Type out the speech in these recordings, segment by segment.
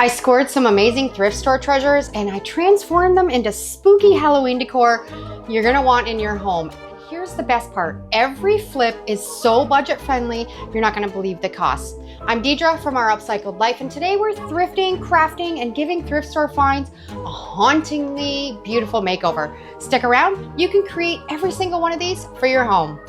I scored some amazing thrift store treasures and I transformed them into spooky Halloween decor you're gonna want in your home. Here's the best part. Every flip is so budget friendly, you're not gonna believe the cost. I'm Deidre from Our Upcycled Life, and today we're thrifting, crafting, and giving thrift store finds a hauntingly beautiful makeover. Stick around, you can create every single one of these for your home.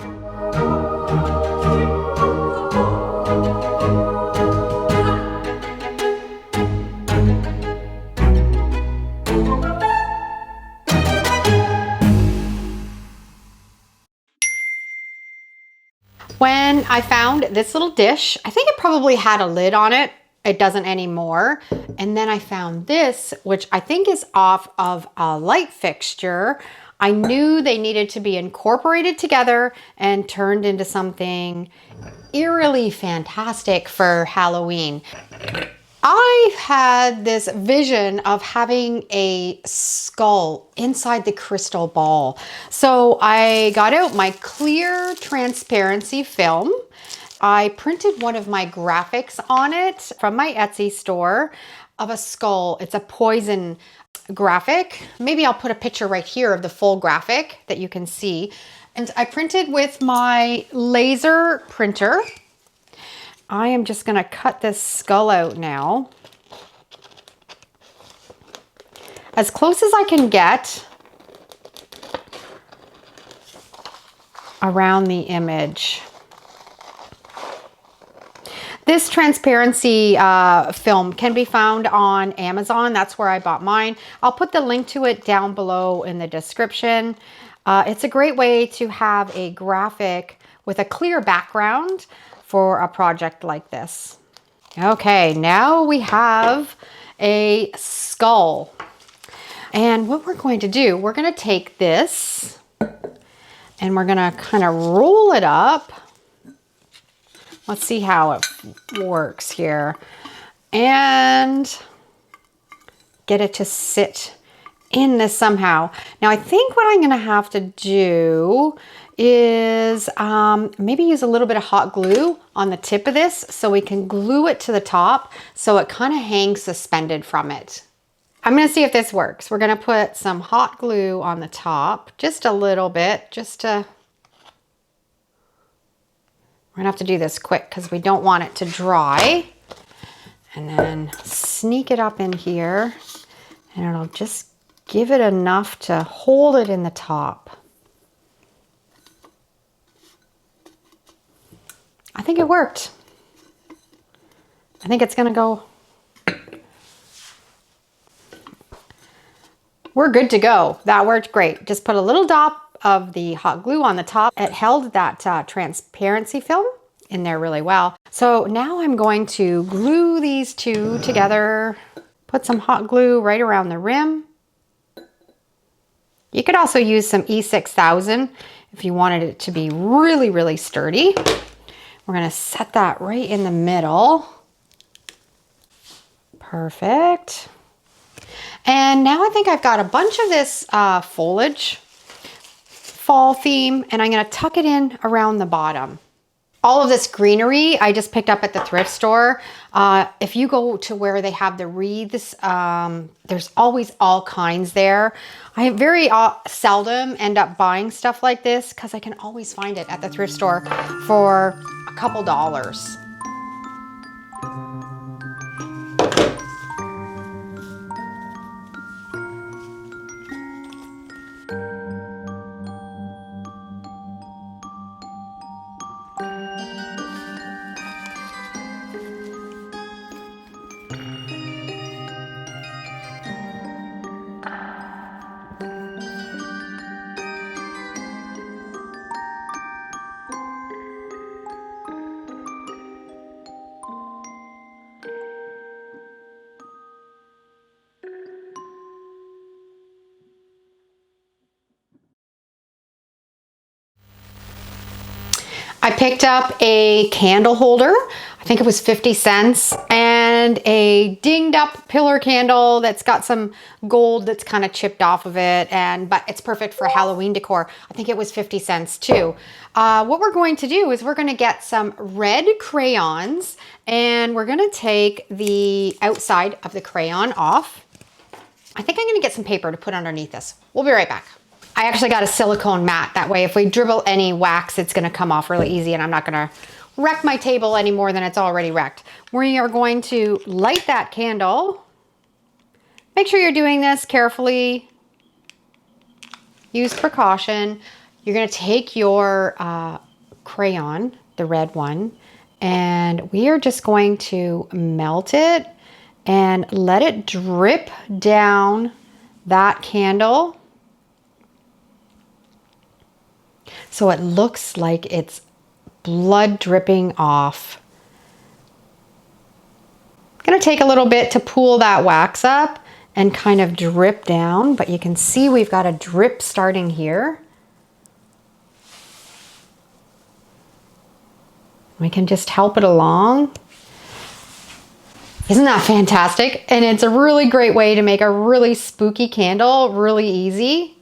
When I found this little dish, I think it probably had a lid on it. It doesn't anymore. And then I found this, which I think is off of a light fixture. I knew they needed to be incorporated together and turned into something eerily fantastic for Halloween. I had this vision of having a skull inside the crystal ball. So I got out my clear transparency film. I printed one of my graphics on it from my Etsy store of a skull. It's a poison graphic. Maybe I'll put a picture right here of the full graphic that you can see. And I printed with my laser printer. I am just gonna cut this skull out now. As close as I can get around the image. This transparency film can be found on Amazon. That's where I bought mine. I'll put the link to it down below in the description. It's a great way to have a graphic with a clear background for a project like this. Okay, now we have a skull. And what we're going to do, we're going to take this and we're going to kind of roll it up. Let's see how it works here. And get it to sit in this somehow. Now I think what I'm going to have to do is maybe use a little bit of hot glue on the tip of this so we can glue it to the top so it kind of hangs suspended from it. I'm going to see if this works. We're going to put some hot glue on the top, just a little bit, we're going to have to do this quick because we don't want it to dry. And then sneak it up in here and it'll just give it enough to hold it in the top. I think it worked. I think it's gonna go. We're good to go. That worked great. Just put a little dot of the hot glue on the top. It held that transparency film in there really well. So now I'm going to glue these two together. Put some hot glue right around the rim. You could also use some E6000 if you wanted it to be really, really sturdy. We're gonna set that right in the middle. Perfect. And now I think I've got a bunch of this foliage, fall theme, and I'm gonna tuck it in around the bottom. All of this greenery I just picked up at the thrift store. If you go to where they have the wreaths, there's always all kinds there. I very seldom end up buying stuff like this because I can always find it at the thrift store for a couple dollars. I picked up a candle holder. I think it was 50 cents. And and a dinged up pillar candle that's got some gold that's kind of chipped off of it, but it's perfect for Halloween decor. I think it was 50 cents too. What we're going to do is we're going to get some red crayons, and we're going to take the outside of the crayon off. I think I'm going to get some paper to put underneath this. We'll be right back. I actually got a silicone mat. That way, if we dribble any wax, it's going to come off really easy, and I'm not going to wreck my table any more than it's already wrecked. We are going to light that candle. Make sure you're doing this carefully. Use precaution. You're going to take your crayon, the red one, and we are just going to melt it and let it drip down that candle so it looks like it's blood dripping off. I'm gonna take a little bit to pull that wax up and kind of drip down, but you can see we've got a drip starting here. We can just help it along. Isn't that fantastic? And it's a really great way to make a really spooky candle really easy.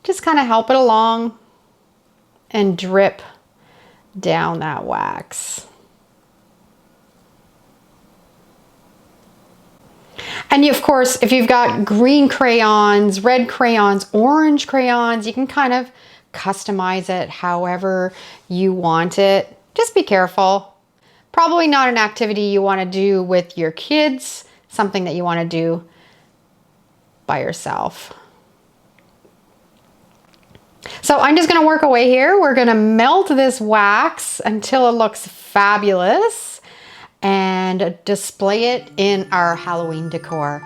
Just kind of help it along and drip down that wax. And of course, if you've got green crayons, red crayons, orange crayons, you can kind of customize it however you want it. Just be careful. Probably not an activity you want to do with your kids, something that you want to do by yourself. So I'm just going to work away here. We're going to melt this wax until it looks fabulous and display it in our Halloween decor.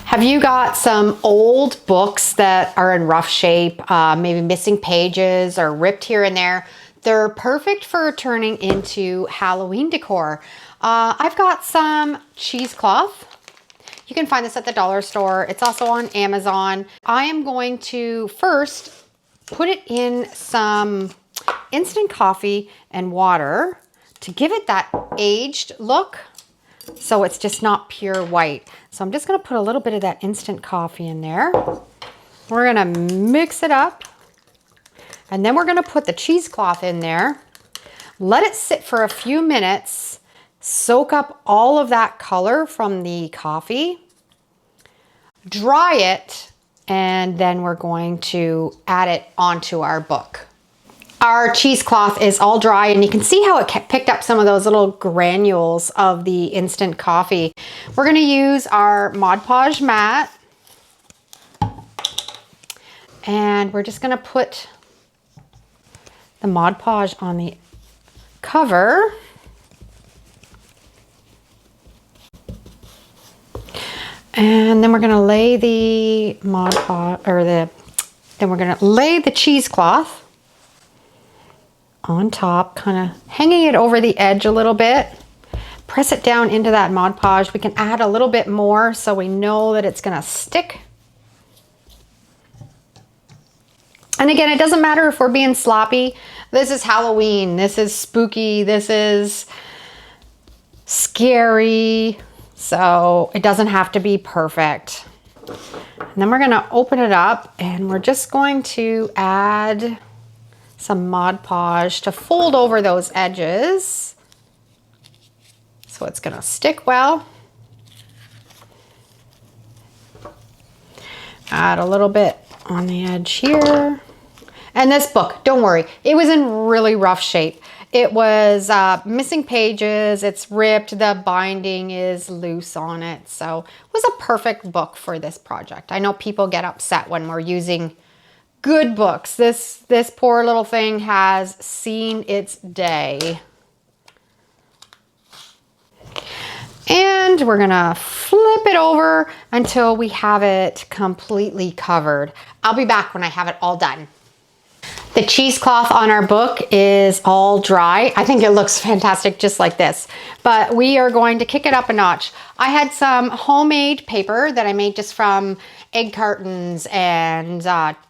Have you got some old books that are in rough shape, maybe missing pages or ripped here and there? They're perfect for turning into Halloween decor. I've got some cheesecloth. You can find this at the dollar store. It's also on Amazon. I am going to first put it in some instant coffee and water to give it that aged look, so it's just not pure white. So I'm just gonna put a little bit of that instant coffee in there. We're gonna mix it up, and then we're gonna put the cheesecloth in there. Let it sit for a few minutes, soak up all of that color from the coffee, dry it, and then we're going to add it onto our book. Our cheesecloth is all dry, and you can see how it picked up some of those little granules of the instant coffee. We're going to use our Mod Podge mat, and we're just going to put the Mod Podge on the cover. And then we're going to lay the Mod Podge, then we're going to lay the cheesecloth on top, kind of hanging it over the edge a little bit. Press it down into that Mod Podge. We can add a little bit more so we know that it's gonna stick. And again, it doesn't matter if we're being sloppy. This is Halloween, this is spooky, this is scary, so it doesn't have to be perfect. And then we're gonna open it up, and we're just going to add some Mod Podge to fold over those edges so it's gonna stick well. Add a little bit on the edge here. And this book, don't worry, it was in really rough shape. It was missing pages, it's ripped, the binding is loose on it, so it was a perfect book for this project. I know people get upset when we're using good books. This poor little thing has seen its day. And we're gonna flip it over until we have it completely covered. I'll be back when I have it all done. The cheesecloth on our book is all dry. I think it looks fantastic just like this, but we are going to kick it up a notch. I had some homemade paper that I made just from egg cartons and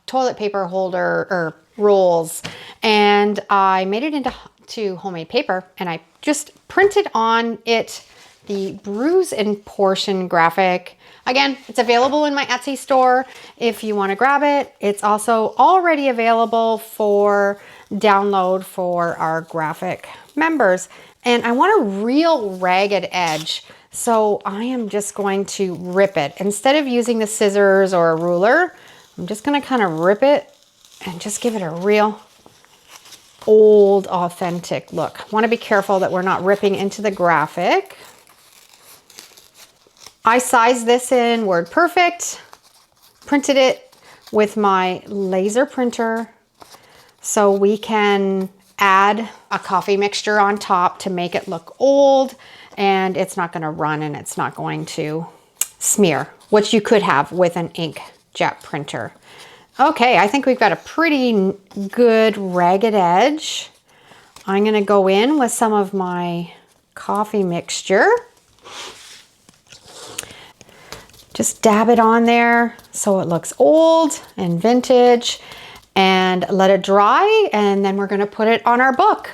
toilet paper holder or rolls, and I made it into homemade paper, and I just printed on it the bruise and portion graphic. Again, it's available in my Etsy store if you want to grab it. It's also already available for download for our graphic members. And I want a real ragged edge, so I am just going to rip it. Instead of using the scissors or a ruler, I'm just going to kind of rip it and just give it a real old, authentic look. I want to be careful that we're not ripping into the graphic. I sized this in WordPerfect, printed it with my laser printer so we can add a coffee mixture on top to make it look old, and it's not going to run and it's not going to smear, which you could have with an inkjet printer. Okay, I think we've got a pretty good ragged edge. I'm going to go in with some of my coffee mixture. Just dab it on there so it looks old and vintage, and let it dry, and then we're going to put it on our book.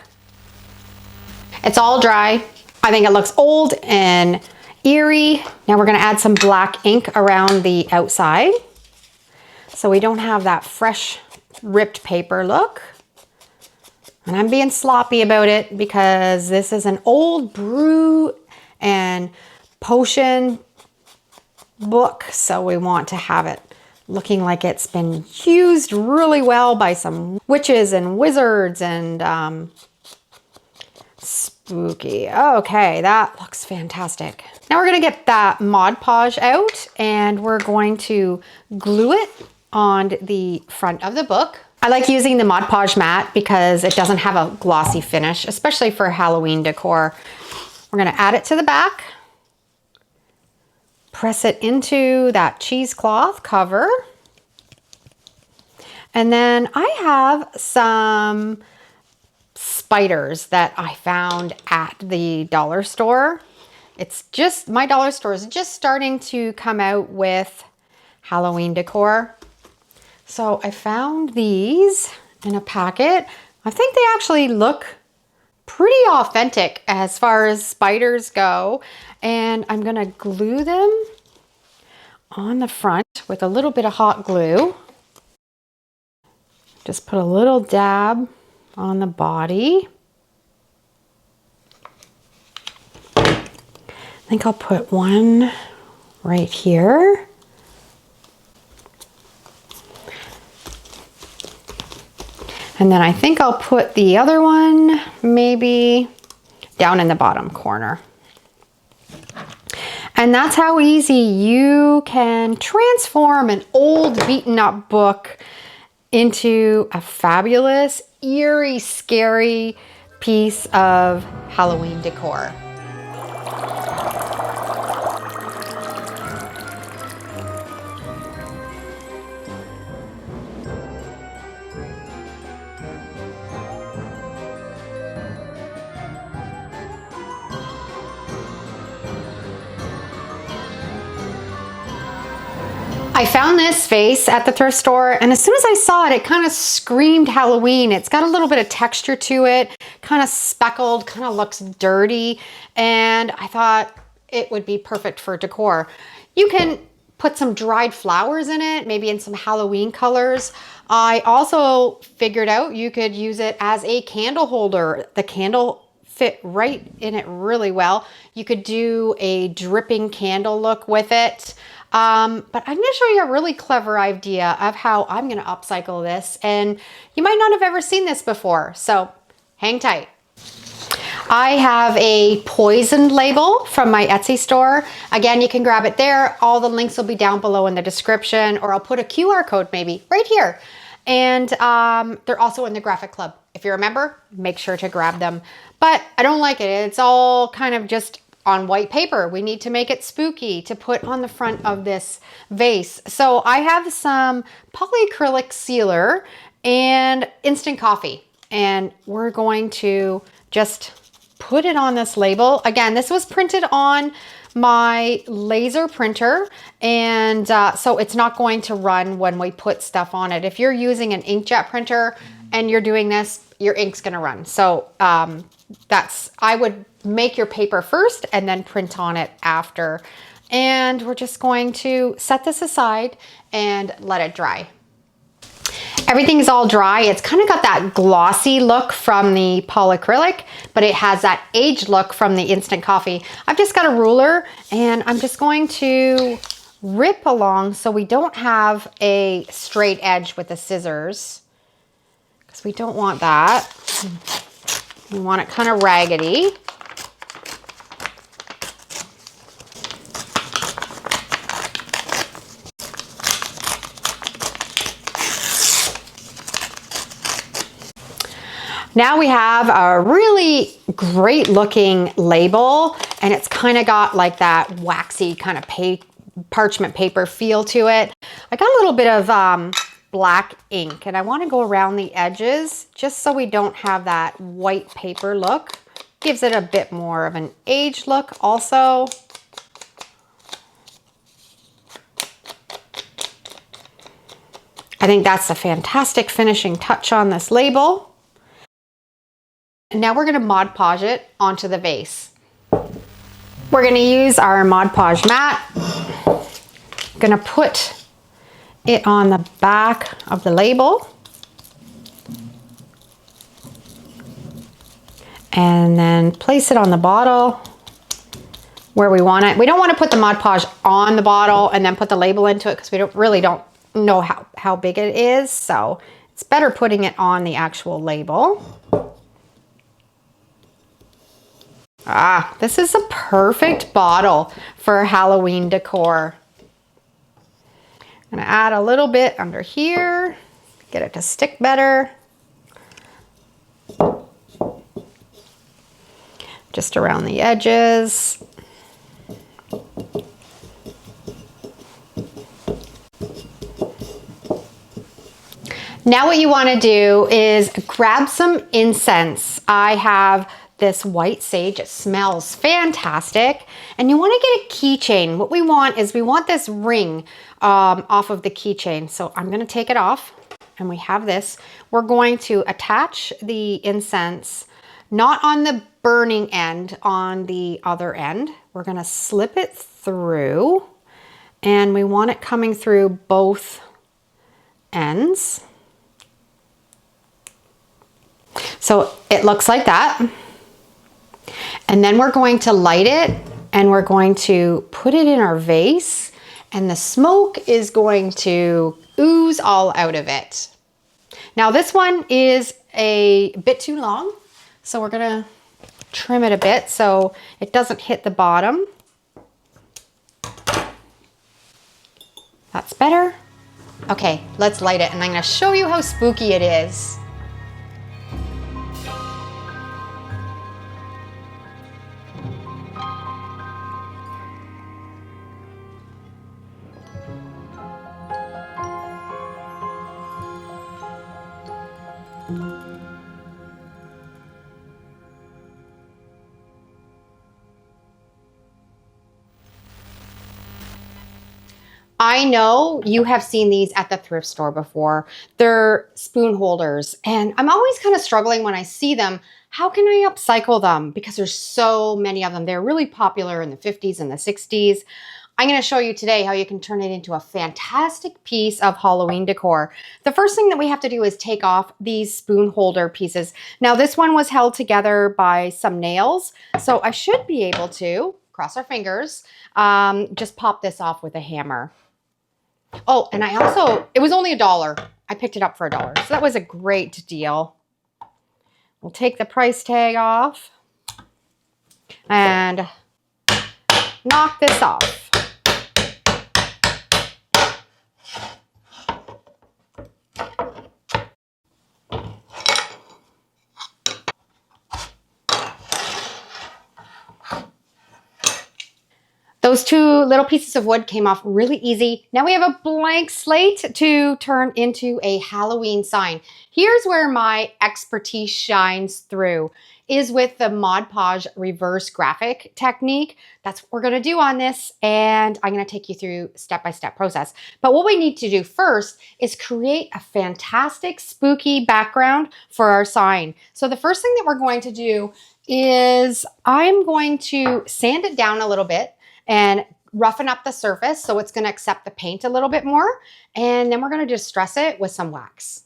It's all dry. I think it looks old and eerie. Now we're going to add some black ink around the outside so we don't have that fresh ripped paper look. And I'm being sloppy about it because this is an old brew and potion book, so we want to have it looking like it's been used really well by some witches and wizards and spooky. Okay, that looks fantastic. Now we're going to get that Mod Podge out, and we're going to glue it on the front of the book. I like using the Mod Podge mat because it doesn't have a glossy finish, especially for Halloween decor. We're going to add it to the back. Press it into that cheesecloth cover. And then I have some spiders that I found at the dollar store. It's just, my dollar store is just starting to come out with Halloween decor. So I found these in a packet. I think they actually look pretty authentic as far as spiders go. And I'm gonna glue them on the front with a little bit of hot glue. Just put a little dab on the body. I think I'll put one right here. And then I think I'll put the other one maybe down in the bottom corner. And that's how easy you can transform an old beaten up book into a fabulous, eerie, scary piece of Halloween decor. I found this vase at the thrift store, and as soon as I saw it, it kind of screamed Halloween. It's got a little bit of texture to it, kind of speckled, kind of looks dirty, and I thought it would be perfect for decor. You can put some dried flowers in it, maybe in some Halloween colors. I also figured out you could use it as a candle holder. The candle fit right in it really well. You could do a dripping candle look with it. But I'm going to show you a really clever idea of how I'm going to upcycle this, and you might not have ever seen this before, so hang tight. I have a poisoned label from my Etsy store. Again, you can grab it there. All the links will be down below in the description, or I'll put a QR code maybe right here. And they're also in the graphic club. If you're a member, make sure to grab them. But I don't like it. It's all kind of just on white paper. We need to make it spooky to put on the front of this vase. So I have some polyacrylic sealer and instant coffee, and we're going to just put it on this label. Again, this was printed on my laser printer, and so it's not going to run when we put stuff on it. If you're using an inkjet printer and you're doing this, your ink's gonna run. So I would make your paper first and then print on it after. And we're just going to set this aside and let it dry. Everything's all dry. It's kind of got that glossy look from the polyacrylic, but it has that aged look from the instant coffee. I've just got a ruler and I'm just going to rip along so we don't have a straight edge with the scissors, because we don't want that. We want it kind of raggedy. Now we have a really great looking label, and it's kind of got like that waxy kind of parchment paper feel to it. I got a little bit of black ink, and I want to go around the edges just so we don't have that white paper look. Gives it a bit more of an aged look also. I think that's a fantastic finishing touch on this label. And now we're going to Mod Podge it onto the vase. We're going to use our Mod Podge mat. Going to put it on the back of the label. And then place it on the bottle where we want it. We don't want to put the Mod Podge on the bottle and then put the label into it, because we don't know how big it is. So it's better putting it on the actual label. Ah, this is a perfect bottle for Halloween decor. I'm gonna add a little bit under here, get it to stick better. Just around the edges. Now what you wanna do is grab some incense. I have this white sage. It smells fantastic. And you want to get a keychain. What we want is this ring off of the keychain. So I'm going to take it off, and we have this. We're going to attach the incense, not on the burning end, on the other end. We're going to slip it through, and we want it coming through both ends. So it looks like that. And then we're going to light it, and we're going to put it in our vase, and the smoke is going to ooze all out of it. Now this one is a bit too long, so we're gonna trim it a bit so it doesn't hit the bottom. That's better. Okay, let's light it, and I'm gonna show you how spooky it is. I know you have seen these at the thrift store before. They're spoon holders, and I'm always kind of struggling when I see them. How can I upcycle them? Because there's so many of them. They're really popular in the 50s and the 60s. I'm going to show you today how you can turn it into a fantastic piece of Halloween decor. The first thing that we have to do is take off these spoon holder pieces. Now this one was held together by some nails, so I should be able to, cross our fingers, just pop this off with a hammer. Oh, and it was only $1. I picked it up for $1. So that was a great deal. We'll take the price tag off and knock this off. Those two little pieces of wood came off really easy. Now we have a blank slate to turn into a Halloween sign. Here's where my expertise shines through, is with the Mod Podge reverse graphic technique. That's what we're gonna do on this, and I'm gonna take you through step-by-step process. But what we need to do first is create a fantastic spooky background for our sign. So the first thing that we're going to do is I'm going to sand it down a little bit and roughen up the surface so it's going to accept the paint a little bit more. And then we're going to distress it with some wax.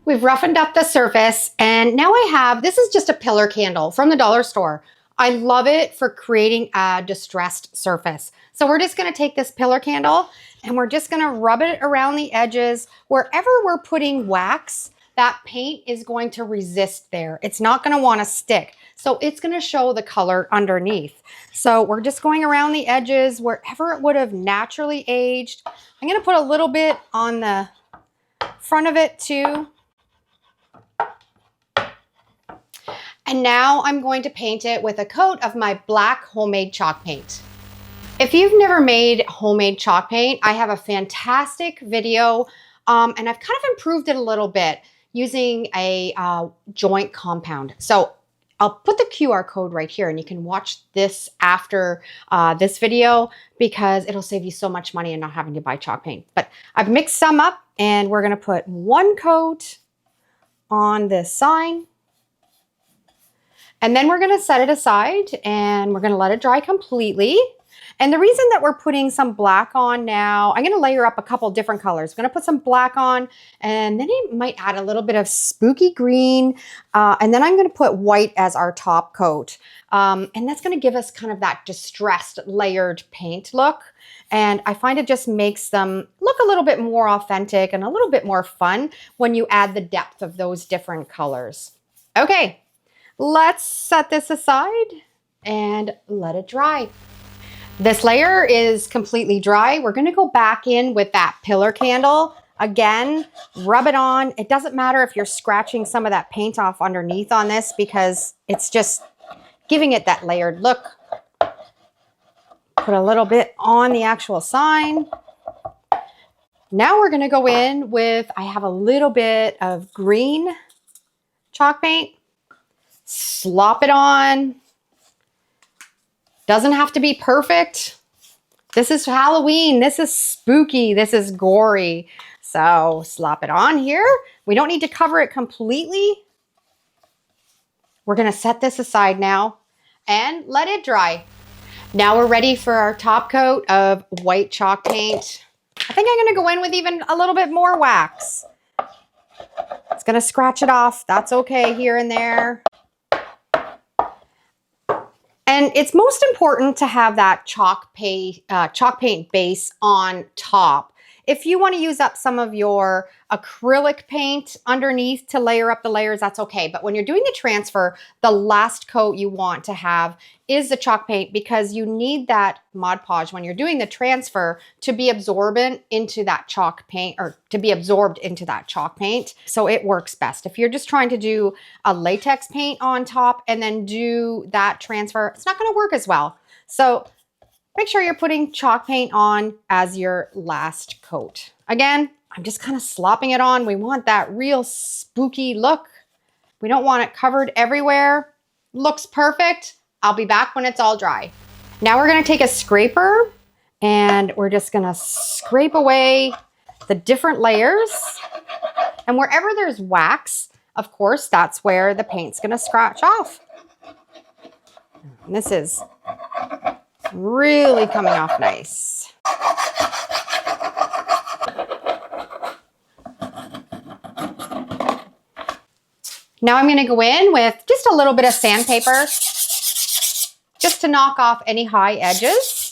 We've roughened up the surface, and now I have, this is just a pillar candle from the dollar store. I love it for creating a distressed surface. So we're just going to take this pillar candle and we're just going to rub it around the edges. Wherever we're putting wax, that paint is going to resist there. It's not going to want to stick. So it's going to show the color underneath. So we're just going around the edges wherever it would have naturally aged. I'm going to put a little bit on the front of it too. And now I'm going to paint it with a coat of my black homemade chalk paint. If you've never made homemade chalk paint, I have a fantastic video and I've kind of improved it a little bit using a joint compound. So I'll put the QR code right here and you can watch this after this video because it'll save you so much money and not having to buy chalk paint. But I've mixed some up and we're gonna put one coat on this sign. And then we're gonna set it aside and we're gonna let it dry completely. And the reason that we're putting some black on now, I'm gonna layer up a couple different colors. I'm gonna put some black on and then I might add a little bit of spooky green. And then I'm gonna put white as our top coat. And that's gonna give us kind of that distressed layered paint look. And I find it just makes them look a little bit more authentic and a little bit more fun when you add the depth of those different colors. Okay, let's set this aside and let it dry. This layer is completely dry. We're gonna go back in with that pillar candle. Again, rub it on. It doesn't matter if you're scratching some of that paint off underneath on this because it's just giving it that layered look. Put a little bit on the actual sign. Now we're gonna go in with, I have a little bit of green chalk paint. Slop it on. Doesn't have to be perfect. This is Halloween. This is spooky. This is gory. So slop it on here. We don't need to cover it completely. We're gonna set this aside now and let it dry. Now we're ready for our top coat of white chalk paint. I think I'm gonna go in with even a little bit more wax. It's gonna scratch it off. That's okay here and there. And it's most important to have that chalk paint base on top. If you want to use up some of your acrylic paint underneath to layer up the layers, that's okay. But when you're doing the transfer, the last coat you want to have is the chalk paint because you need that Mod Podge when you're doing the transfer to be absorbent into that chalk paint or to be absorbed into that chalk paint. So it works best. If you're just trying to do a latex paint on top and then do that transfer, it's not going to work as well. So make sure you're putting chalk paint on as your last coat. Again, I'm just kind of slopping it on. We want that real spooky look. We don't want it covered everywhere. Looks perfect. I'll be back when it's all dry. Now we're gonna take a scraper and we're just gonna scrape away the different layers. And wherever there's wax, of course, that's where the paint's gonna scratch off. And this is really coming off nice. Now I'm going to go in with just a little bit of sandpaper just to knock off any high edges.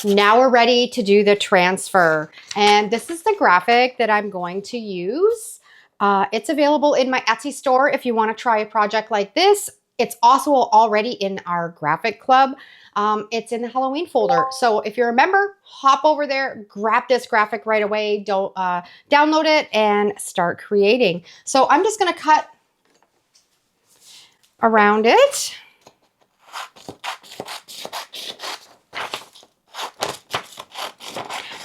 Now we're ready to do the transfer. And this is the graphic that I'm going to use. It's available in my Etsy store if you want to try a project like this. It's also already in our graphic club. It's in the Halloween folder. So if you're a member, hop over there, grab this graphic right away. Don't download it and start creating. So I'm just going to cut around it.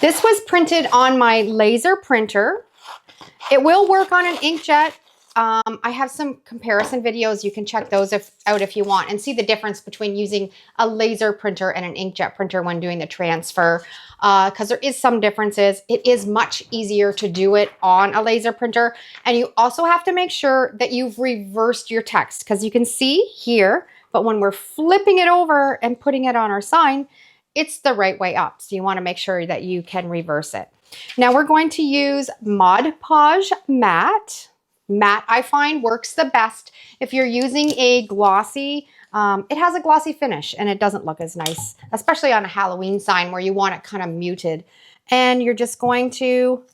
This was printed on my laser printer. It will work on an inkjet. I have some comparison videos. You can check those out if you want and see the difference between using a laser printer and an inkjet printer when doing the transfer, because there is some differences. It is much easier to do it on a laser printer. And you also have to make sure that you've reversed your text, because you can see here, but when we're flipping it over and putting it on our sign, it's the right way up. So you want to make sure that you can reverse it. Now we're going to use Mod Podge Matte. Matte, I find, works the best if you're using a glossy. It has a glossy finish and it doesn't look as nice, especially on a Halloween sign where you want it kind of muted. And you're just going to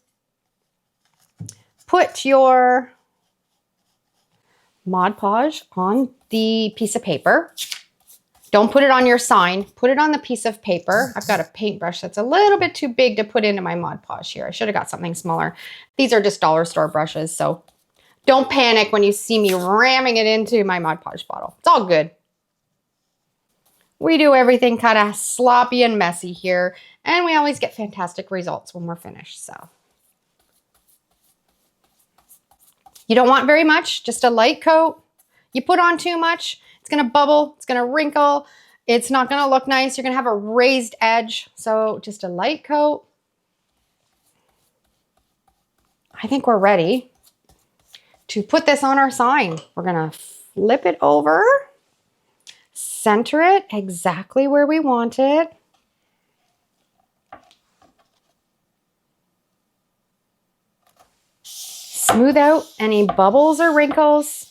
put your Mod Podge on the piece of paper. Don't put it on your sign, put it on the piece of paper. I've got a paintbrush that's a little bit too big to put into my Mod Podge here. I should have got something smaller. These are just dollar store brushes, so don't panic when you see me ramming it into my Mod Podge bottle. It's all good. We do everything kind of sloppy and messy here, and we always get fantastic results when we're finished, so. You don't want very much, just a light coat. You put on too much, it's gonna bubble, it's gonna wrinkle, it's not gonna look nice, you're gonna have a raised edge. So just a light coat. I think we're ready to put this on our sign. We're gonna flip it over, center it exactly where we want it. Smooth out any bubbles or wrinkles.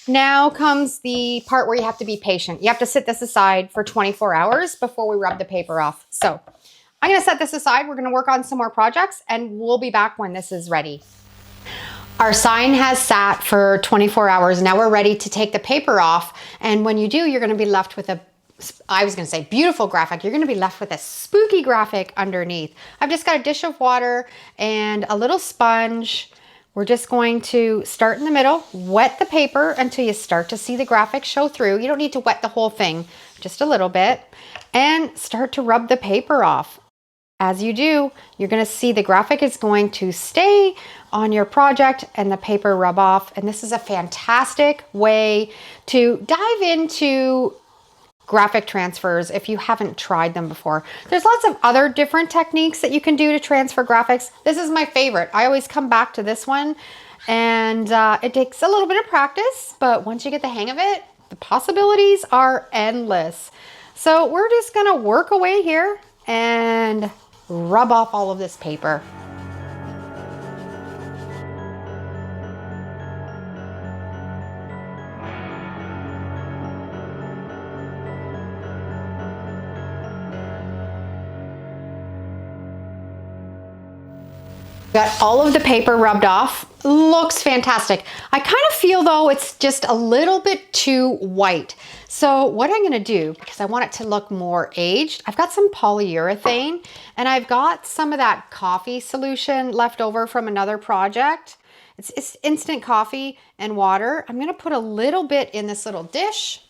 Now comes the part where you have to be patient. You have to sit this aside for 24 hours before we rub the paper off. So I'm gonna set this aside. We're gonna work on some more projects and we'll be back when this is ready. Our sign has sat for 24 hours. Now we're ready to take the paper off. And when you do, you're gonna be left with a, I was gonna say beautiful graphic. You're gonna be left with a spooky graphic underneath. I've just got a dish of water and a little sponge. We're just going to start in the middle, wet the paper until you start to see the graphic show through. You don't need to wet the whole thing, just a little bit, and start to rub the paper off. As you do, you're going to see the graphic is going to stay on your project and the paper rub off. And this is a fantastic way to dive into graphic transfers if you haven't tried them before. There's lots of other different techniques that you can do to transfer graphics. This is my favorite. I always come back to this one, and it takes a little bit of practice, but once you get the hang of it, the possibilities are endless. So we're just gonna work away here and rub off all of this paper. Got all of the paper rubbed off. Looks fantastic. I kind of feel though it's just a little bit too white. So what I'm gonna do, because I want it to look more aged, I've got some polyurethane and I've got some of that coffee solution left over from another project. It's instant coffee and water. I'm gonna put a little bit in this little dish,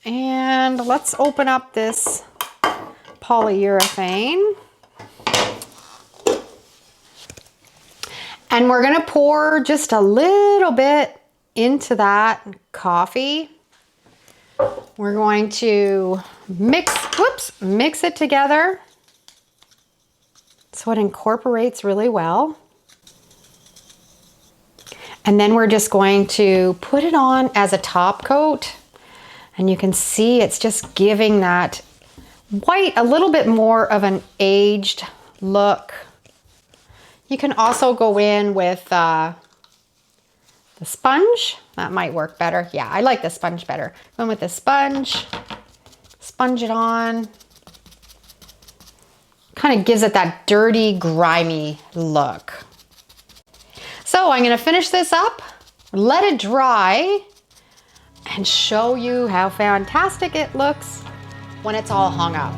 and let's open up this polyurethane. And we're gonna pour just a little bit into that coffee. We're going to mix it together so it incorporates really well. And then we're just going to put it on as a top coat. And you can see it's just giving that white a little bit more of an aged look. You can also go in with the sponge. That might work better. Yeah, I like the sponge better. Go in with the sponge, sponge it on. Kind of gives it that dirty, grimy look. So I'm gonna finish this up, let it dry, and show you how fantastic it looks when it's all hung up.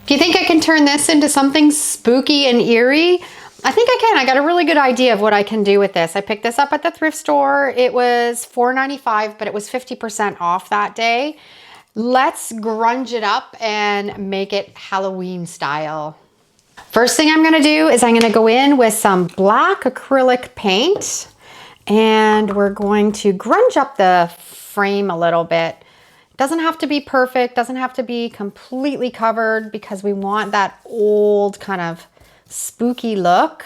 Do you think I can turn this into something spooky and eerie? I think I can. I got a really good idea of what I can do with this. I picked this up at the thrift store. It was $4.95, but it was 50% off that day. Let's grunge it up and make it Halloween style. First thing I'm gonna do is I'm gonna go in with some black acrylic paint, and we're going to grunge up the frame a little bit. Doesn't have to be perfect, doesn't have to be completely covered, because we want that old kind of spooky look.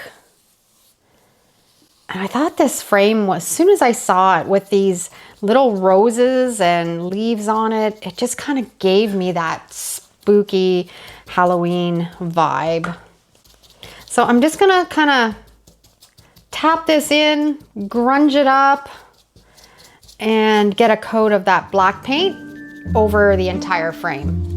And I thought this frame was, as soon as I saw it with these little roses and leaves on it, it just kind of gave me that spooky Halloween vibe. So I'm just gonna kind of tap this in, grunge it up, and get a coat of that black paint over the entire frame.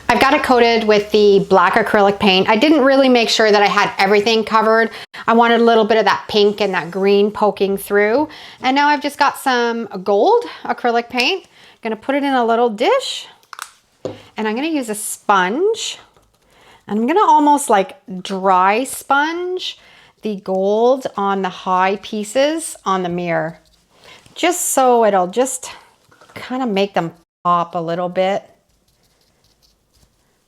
I've got it coated with the black acrylic paint. I didn't really make sure that I had everything covered. I wanted a little bit of that pink and that green poking through. And now I've just got some gold acrylic paint. I'm gonna put it in a little dish, and I'm gonna use a sponge. And I'm gonna almost like dry sponge the gold on the high pieces on the mirror, just so it'll just kind of make them pop a little bit.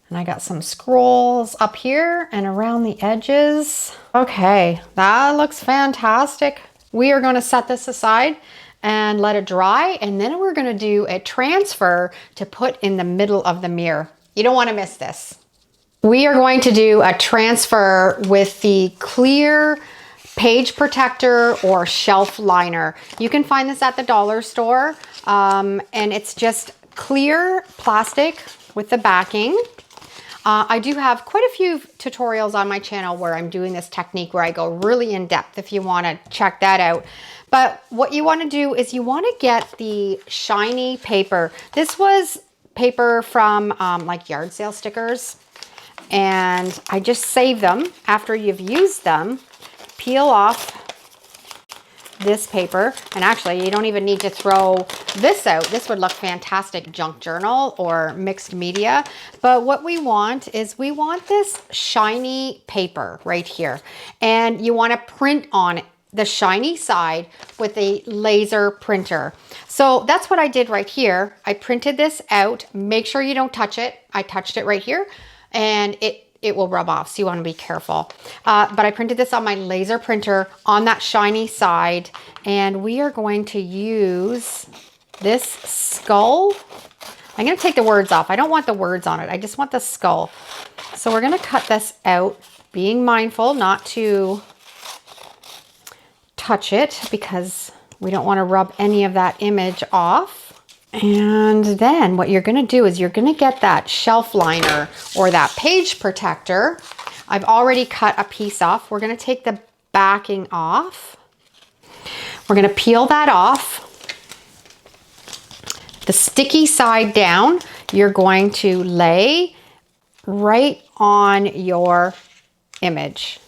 And I got some scrolls up here and around the edges. Okay, that looks fantastic. We are going to set this aside and let it dry, and then we're going to do a transfer to put in the middle of the mirror. You don't want to miss this. We are going to do a transfer with the clear page protector or shelf liner. You can find this at the dollar store, and it's just clear plastic with the backing. I do have quite a few tutorials on my channel where I'm doing this technique where I go really in depth if you want to check that out. But what you want to do is you want to get the shiny paper. This was paper from like yard sale stickers. And I just save them after you've used them. Peel off this paper, and actually you don't even need to throw this out. This would look fantastic junk journal or mixed media. But what we want is we want this shiny paper right here, and you want to print on it, the shiny side, with a laser printer. So that's what I did right here. I printed this out. Make sure you don't touch it. I touched it right here, and it will rub off, so you want to be careful. But I printed this on my laser printer on that shiny side, and we are going to use this skull. I'm going to take the words off. I don't want the words on it. I just want the skull. So we're going to cut this out, being mindful not to touch it because we don't want to rub any of that image off. And then what you're going to do is you're going to get that shelf liner or that page protector. I've already cut a piece off. We're going to take the backing off. We're going to peel that off. The sticky side down, you're going to lay right on your image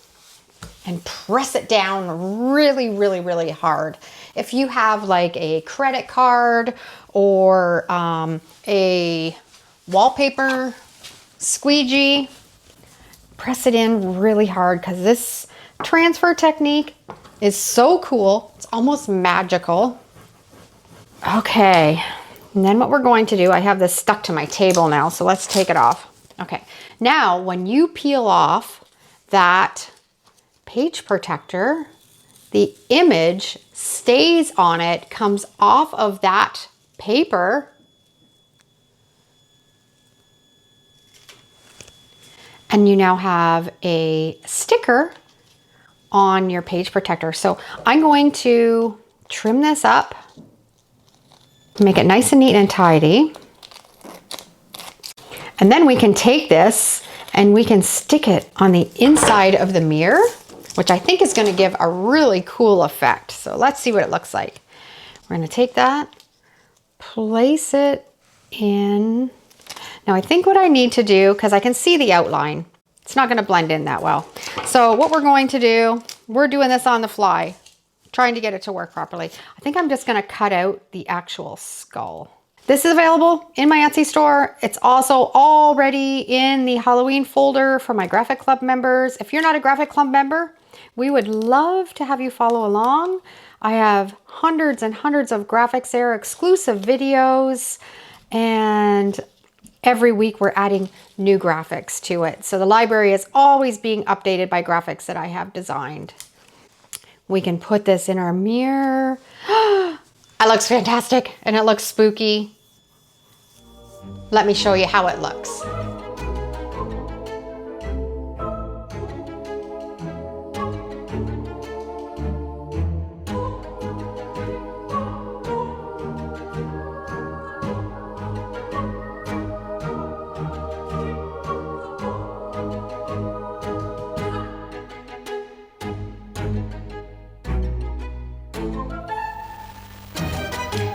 and press it down really, really, really hard. If you have like a credit card or a wallpaper squeegee, press it in really hard, because this transfer technique is so cool. It's almost magical. Okay, and then what we're going to do, I have this stuck to my table now, so let's take it off. Okay, now when you peel off that page protector, the image stays on it, comes off of that paper, and you now have a sticker on your page protector. So I'm going to trim this up, make it nice and neat and tidy. And then we can take this and we can stick it on the inside of the mirror, which I think is going to give a really cool effect. So let's see what it looks like. We're going to take that, place it in. Now I think what I need to do, because I can see the outline, it's not going to blend in that well. So what we're going to do, we're doing this on the fly, trying to get it to work properly. I think I'm just going to cut out the actual skull. This is available in my Etsy store. It's also already in the Halloween folder for my Graphic Club members. If you're not a Graphic Club member, we would love to have you follow along. I have hundreds and hundreds of graphics there, exclusive videos, and every week we're adding new graphics to it. So the library is always being updated by graphics that I have designed. We can put this in our mirror. It looks fantastic and it looks spooky. Let me show you how it looks.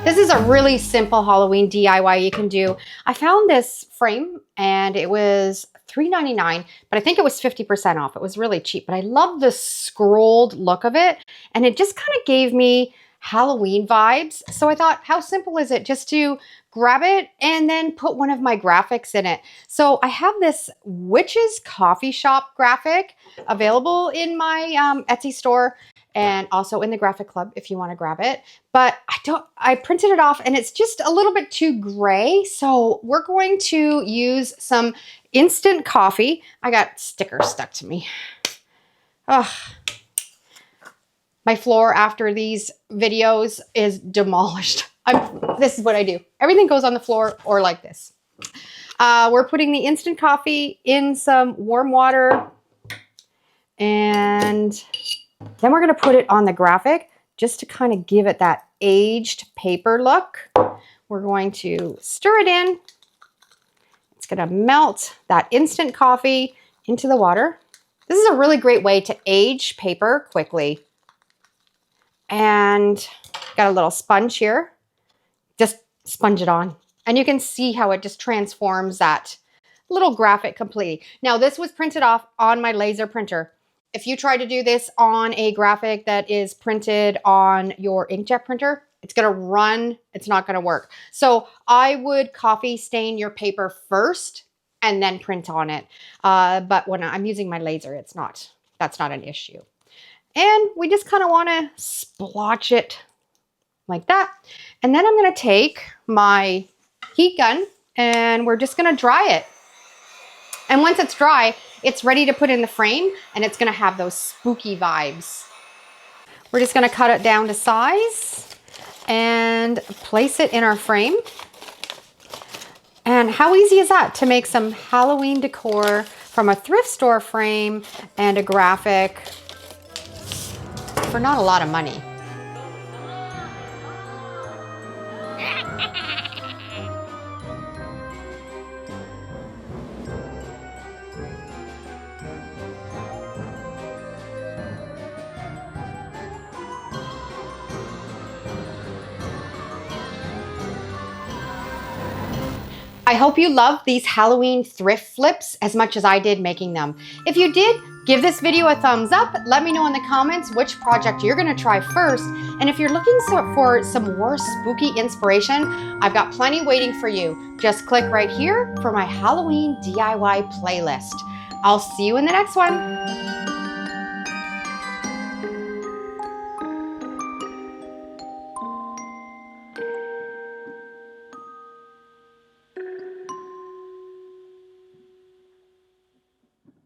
This is a really simple Halloween DIY you can do. I found this frame and it was $3.99, but I think it was 50% off. It was really cheap, but I love the scrolled look of it. And it just kind of gave me Halloween vibes. So I thought, how simple is it just to grab it and then put one of my graphics in it? So I have this witch's coffee shop graphic available in my Etsy store, and also in the Graphic Club if you want to grab it. But I printed it off and it's just a little bit too gray. So we're going to use some instant coffee. I got stickers stuck to me. Ugh. My floor after these videos is demolished. This is what I do. Everything goes on the floor or like this. We're putting the instant coffee in some warm water, and then we're going to put it on the graphic just to kind of give it that aged paper look. We're going to stir it in. It's going to melt that instant coffee into the water. This is a really great way to age paper quickly. And got a little sponge here. Just sponge it on. And you can see how it just transforms that little graphic completely. Now, this was printed off on my laser printer. If you try to do this on a graphic that is printed on your inkjet printer, it's going to run, it's not going to work. So I would coffee stain your paper first and then print on it. But when I'm using my laser, that's not an issue. And we just kind of want to splotch it like that. And then I'm going to take my heat gun and we're just going to dry it. And once it's dry, it's ready to put in the frame and it's going to have those spooky vibes. We're just going to cut it down to size and place it in our frame. And how easy is that to make some Halloween decor from a thrift store frame and a graphic for not a lot of money? I hope you love these Halloween thrift flips as much as I did making them. If you did, give this video a thumbs up. Let me know in the comments which project you're gonna try first. And if you're looking for some more spooky inspiration, I've got plenty waiting for you. Just click right here for my Halloween DIY playlist. I'll see you in the next one.